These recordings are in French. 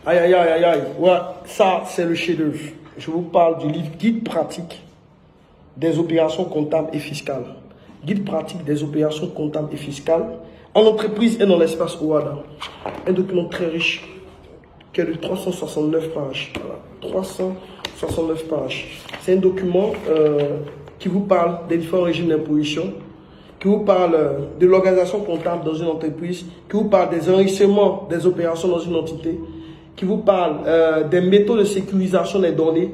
Aïe, aïe, aïe, aïe, aïe. Ouais, ça, c'est le chef-d'œuvre. Je vous parle du livre Guide pratique des opérations comptables et fiscales. Guide pratique des opérations comptables et fiscales en entreprise et dans l'espace OHADA. Un document très riche qui est de 369 pages. Voilà, 369 pages. C'est un document qui vous parle des différents régimes d'imposition, qui vous parle de l'organisation comptable dans une entreprise, qui vous parle des enrichissements des opérations dans une entité, qui vous parle des méthodes de sécurisation des données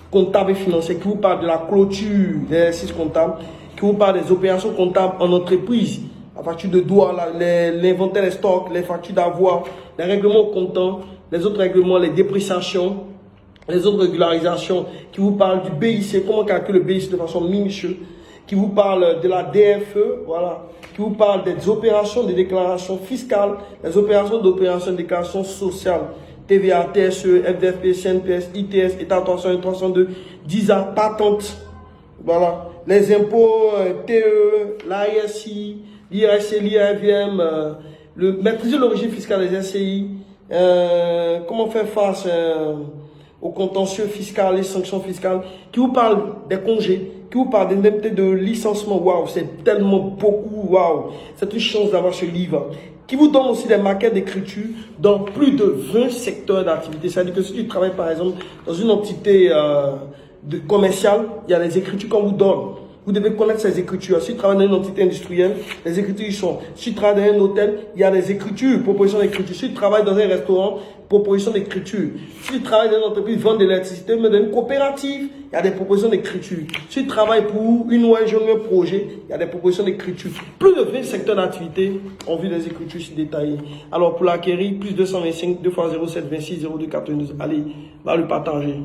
comptables et financières, qui vous parle de la clôture des exercices comptables, qui vous parle des opérations comptables en entreprise, la facture de douane, l'inventaire des stocks, les factures d'avoir, les règlements comptants, les autres règlements, les dépréciations, les autres régularisations, qui vous parlent du BIC, comment calculer le BIC de façon minutieuse, qui vous parle de la DFE, voilà, qui vous parle des opérations de déclaration fiscale, les opérations de déclaration sociale, TVA, TSE, FDFP, CNPS, ITS, État 301, 302, DISA, patente, voilà, les impôts, TE, l'ASI, l'IRC, l'IRVM, maîtriser l'origine fiscale des SCI, comment faire face au contentieux fiscal, les sanctions fiscales, qui vous parle des congés, qui vous parle d'indemnité de licenciement. Waouh, c'est tellement beaucoup, waouh, c'est une chance d'avoir ce livre. Qui vous donne aussi des maquettes d'écriture dans plus de 20 secteurs d'activité. C'est-à-dire que si tu travailles par exemple dans une entité commerciale, il y a les écritures qu'on vous donne. Vous devez connaître ces écritures. Si tu travailles dans une entité industrielle, les écritures y sont. Si tu travailles dans un hôtel, il y a des écritures, propositions d'écriture. Si tu travailles dans un restaurant, propositions d'écriture. Si tu travailles dans une entreprise, vente de l'électricité, mais dans une coopérative, il y a des propositions d'écriture. Si tu travailles pour une ONG ou un projet, il y a des propositions d'écriture. Plus de 20 secteurs d'activité ont vu des écritures si détaillées. Alors pour l'acquérir, plus 225 2 x 07 26 02 92. Allez, va le partager.